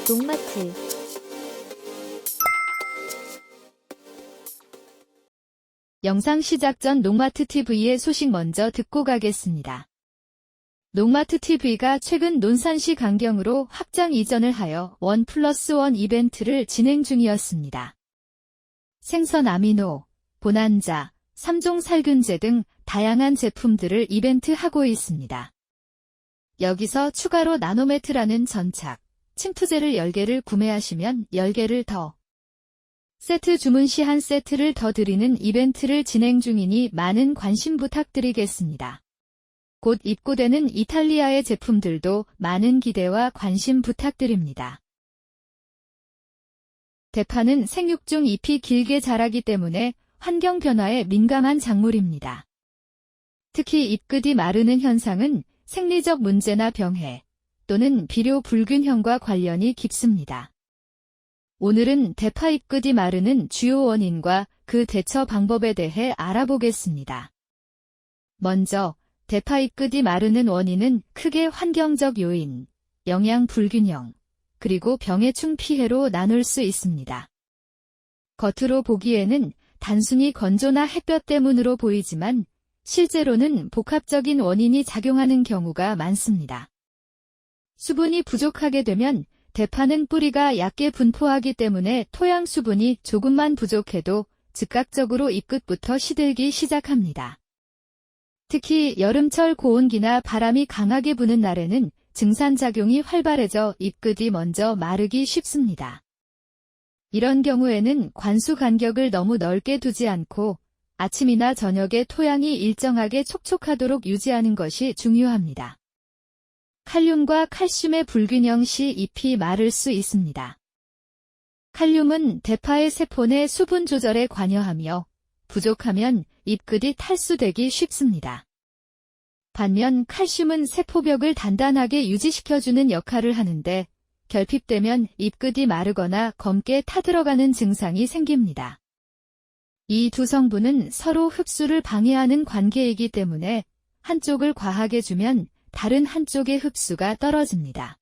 녹마트 영상 시작 전 녹마트 TV의 소식 먼저 듣고 가겠습니다. 녹마트 TV가 최근 논산시 강경으로 확장 이전을 하여 1+1 이벤트를 진행 중이었습니다. 생선 아미노, 보난자, 3종 살균제 등 다양한 제품들을 이벤트하고 있습니다. 여기서 추가로 나노매트라는 전착, 침투제를 10개를 구매하시면 10개를 더 세트 주문 시 한 세트를 더 드리는 이벤트를 진행 중이니 많은 관심 부탁드리겠습니다. 곧 입고되는 이탈리아의 제품들도 많은 기대와 관심 부탁드립니다. 대파는 생육 중 잎이 길게 자라기 때문에 환경 변화에 민감한 작물입니다. 특히 잎끝이 마르는 현상은 생리적 문제나 병해 또는 비료 불균형과 관련이 깊습니다. 오늘은 대파 잎끝이 마르는 주요 원인과 그 대처 방법에 대해 알아보겠습니다. 먼저 대파 잎끝이 마르는 원인은 크게 환경적 요인, 영양 불균형, 그리고 병해충 피해로 나눌 수 있습니다. 겉으로 보기에는 단순히 건조나 햇볕 때문으로 보이지만 실제로는 복합적인 원인이 작용하는 경우가 많습니다. 수분이 부족하게 되면 대파는 뿌리가 얕게 분포하기 때문에 토양 수분이 조금만 부족해도 즉각적으로 잎끝부터 시들기 시작합니다. 특히 여름철 고온기나 바람이 강하게 부는 날에는 증산작용이 활발해져 잎끝이 먼저 마르기 쉽습니다. 이런 경우에는 관수 간격을 너무 넓게 두지 않고 아침이나 저녁에 토양이 일정하게 촉촉하도록 유지하는 것이 중요합니다. 칼륨과 칼슘의 불균형 시 잎이 마를 수 있습니다. 칼륨은 대파의 세포 내 수분 조절에 관여하며 부족하면 잎끝이 탈수되기 쉽습니다. 반면 칼슘은 세포벽을 단단하게 유지시켜주는 역할을 하는데 결핍되면 잎끝이 마르거나 검게 타들어가는 증상이 생깁니다. 이 두 성분은 서로 흡수를 방해하는 관계이기 때문에 한쪽을 과하게 주면 다른 한쪽의 흡수가 떨어집니다.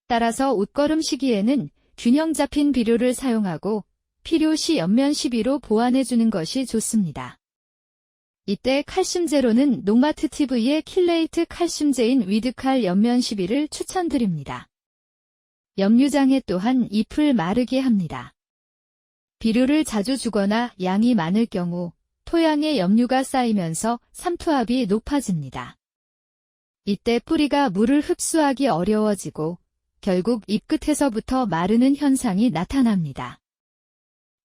따라서 옷걸음 시기에는 균형 잡힌 비료를 사용하고 필요시 옆면 시비로 보완해주는 것이 좋습니다. 이때 칼슘 제로는 녹마트 TV의 킬레이트 칼슘제인 위드칼 옆면 시비를 추천드립니다. 염류장애 또한 잎을 마르게 합니다. 비료를 자주 주거나 양이 많을 경우 토양에 염류가 쌓이면서 삼투압이 높아집니다. 이때 뿌리가 물을 흡수하기 어려워지고 결국 잎끝에서부터 마르는 현상이 나타납니다.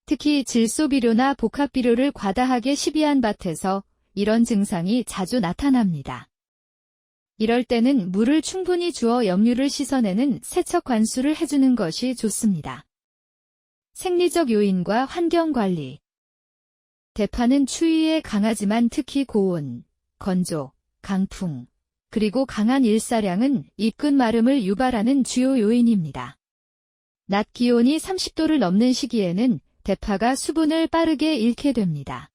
특히 질소비료나 복합비료를 과다하게 시비한 밭에서 이런 증상이 자주 나타납니다. 이럴 때는 물을 충분히 주어 염류를 씻어내는 세척 관수를 해주는 것이 좋습니다. 생리적 요인과 환경관리. 대파는 추위에 강하지만 특히 고온, 건조, 강풍, 그리고 강한 일사량은 잎끝 마름을 유발하는 주요 요인입니다. 낮 기온이 30도를 넘는 시기에는 대파가 수분을 빠르게 잃게 됩니다.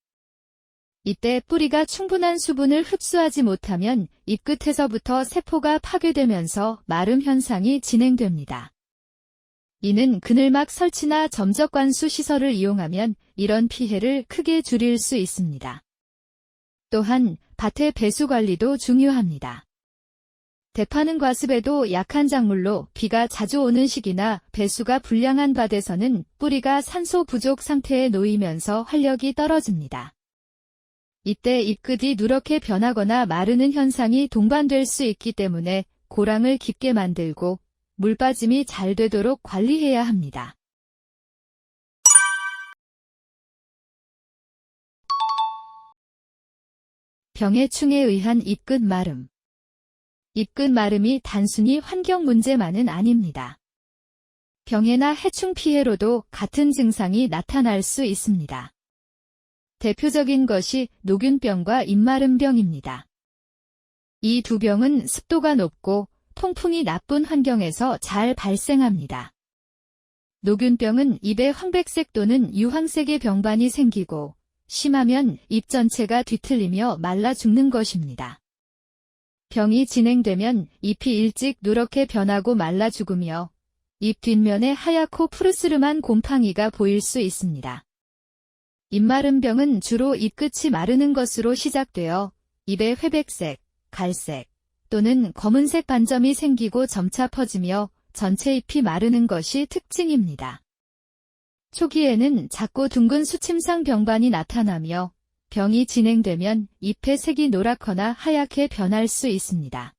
이때 뿌리가 충분한 수분을 흡수하지 못하면 잎끝에서부터 세포가 파괴되면서 마름 현상이 진행됩니다. 이는 그늘막 설치나 점적관수 시설을 이용하면 이런 피해를 크게 줄일 수 있습니다. 또한 밭의 배수 관리도 중요합니다. 대파는 과습에도 약한 작물로 비가 자주 오는 시기나 배수가 불량한 밭에서는 뿌리가 산소 부족 상태에 놓이면서 활력이 떨어집니다. 이때 잎끝이 누렇게 변하거나 마르는 현상이 동반될 수 있기 때문에 고랑을 깊게 만들고 물 빠짐이 잘 되도록 관리해야 합니다. 병해충에 의한 잎끝 마름. 잎끝 마름이 단순히 환경 문제만은 아닙니다. 병해나 해충 피해로도 같은 증상이 나타날 수 있습니다. 대표적인 것이 노균병과 잎마름병입니다. 이 두 병은 습도가 높고 통풍이 나쁜 환경에서 잘 발생합니다. 노균병은 잎에 황백색 또는 유황색의 병반이 생기고 심하면 잎 전체가 뒤틀리며 말라 죽는 것입니다. 병이 진행되면 잎이 일찍 누렇게 변하고 말라 죽으며 잎 뒷면에 하얗고 푸르스름한 곰팡이가 보일 수 있습니다. 잎마름병은 주로 잎끝이 마르는 것으로 시작되어 잎에 회백색, 갈색 또는 검은색 반점이 생기고 점차 퍼지며 전체 잎이 마르는 것이 특징입니다. 초기에는 작고 둥근 수침상 병반이 나타나며 병이 진행되면 잎의 색이 노랗거나 하얗게 변할 수 있습니다.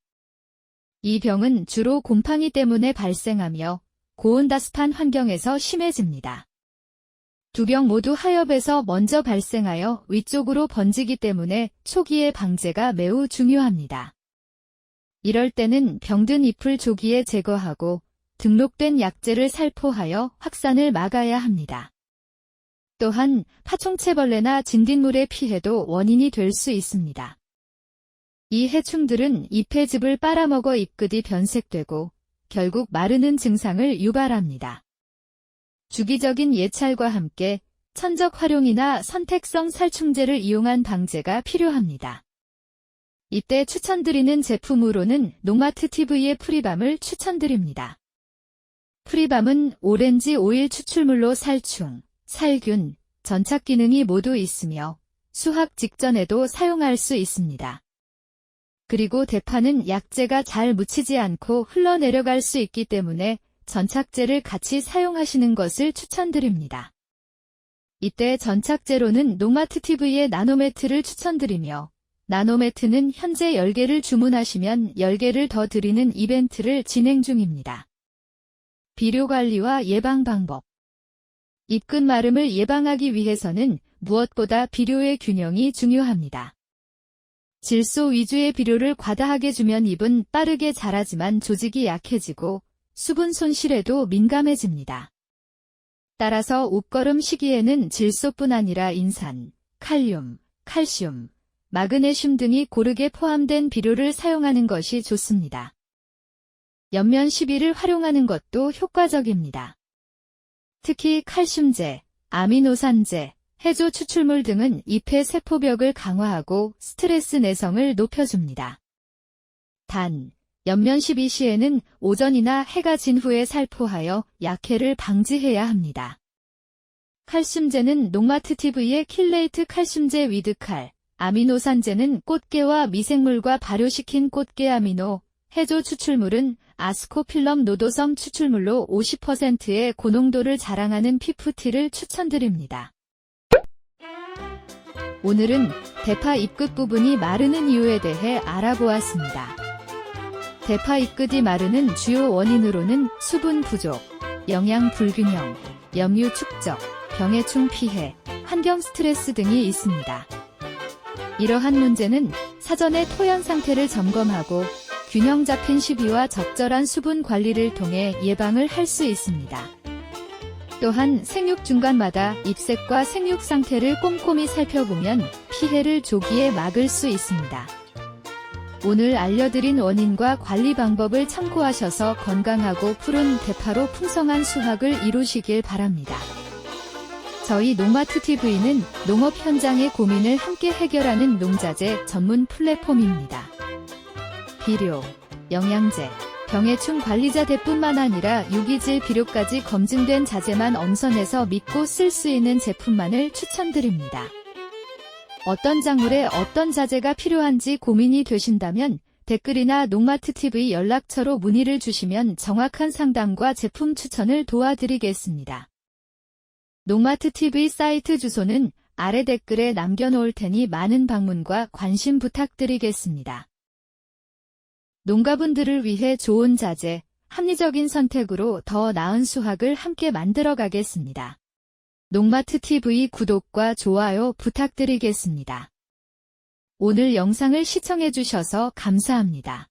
이 병은 주로 곰팡이 때문에 발생하며 고온다습한 환경에서 심해집니다. 두 병 모두 하엽에서 먼저 발생하여 위쪽으로 번지기 때문에 초기의 방제가 매우 중요합니다. 이럴 때는 병든 잎을 조기에 제거하고 등록된 약재를 살포하여 확산을 막아야 합니다. 또한 파총체벌레나 진딧물의 피해도 원인이 될 수 있습니다. 이 해충들은 잎의 즙을 빨아먹어 잎끝이 변색되고 결국 마르는 증상을 유발합니다. 주기적인 예찰과 함께 천적 활용이나 선택성 살충제를 이용한 방제가 필요합니다. 이때 추천드리는 제품으로는 농마트TV의 프리밤을 추천드립니다. 프리밤은 오렌지 오일 추출물로 살충, 살균, 전착 기능이 모두 있으며 수확 직전에도 사용할 수 있습니다. 그리고 대파는 약재가 잘 묻히지 않고 흘러내려갈 수 있기 때문에 전착제를 같이 사용하시는 것을 추천드립니다. 이때 전착제로는 농마트TV의 나노매트를 추천드리며 나노매트는 현재 10개를 주문하시면 10개를 더 드리는 이벤트를 진행 중입니다. 비료 관리와 예방 방법. 잎끝 마름을 예방하기 위해서는 무엇보다 비료의 균형이 중요합니다. 질소 위주의 비료를 과다하게 주면 잎은 빠르게 자라지만 조직이 약해지고 수분 손실에도 민감해집니다. 따라서 옷걸음 시기에는 질소뿐 아니라 인산, 칼륨, 칼슘, 마그네슘 등이 고르게 포함된 비료를 사용하는 것이 좋습니다. 옆면 시비를 활용하는 것도 효과적입니다. 특히 칼슘제, 아미노산제, 해조 추출물 등은 잎의 세포벽을 강화하고 스트레스 내성을 높여줍니다. 단, 옆면 시비 시에는 오전이나 해가 진 후에 살포하여 약해를 방지해야 합니다. 칼슘제는 농마트TV의 킬레이트 칼슘제 위드칼, 아미노산제는 꽃게와 미생물과 발효시킨 꽃게 아미노, 해조 추출물은 아스코필럼 노도섬 추출물로 50%의 고농도를 자랑하는 피프티를 추천드립니다. 오늘은 대파 잎끝 부분이 마르는 이유에 대해 알아보았습니다. 대파 잎끝이 마르는 주요 원인으로는 수분 부족, 영양 불균형, 염류 축적, 병해충 피해, 환경 스트레스 등이 있습니다. 이러한 문제는 사전에 토양 상태를 점검하고 균형 잡힌 시비와 적절한 수분 관리를 통해 예방을 할 수 있습니다. 또한 생육 중간마다 잎색과 생육 상태를 꼼꼼히 살펴보면 피해를 조기에 막을 수 있습니다. 오늘 알려드린 원인과 관리 방법을 참고하셔서 건강하고 푸른 대파로 풍성한 수확을 이루시길 바랍니다. 저희 농마트TV는 농업 현장의 고민을 함께 해결하는 농자재 전문 플랫폼입니다. 비료, 영양제, 병해충 관리자 대뿐만 아니라 유기질 비료까지 검증된 자재만 엄선해서 믿고 쓸 수 있는 제품만을 추천드립니다. 어떤 작물에 어떤 자재가 필요한지 고민이 되신다면 댓글이나 농마트TV 연락처로 문의를 주시면 정확한 상담과 제품 추천을 도와드리겠습니다. 농마트TV 사이트 주소는 아래 댓글에 남겨놓을 테니 많은 방문과 관심 부탁드리겠습니다. 농가분들을 위해 좋은 자재, 합리적인 선택으로 더 나은 수확을 함께 만들어 가겠습니다. 농마트TV 구독과 좋아요 부탁드리겠습니다. 오늘 영상을 시청해주셔서 감사합니다.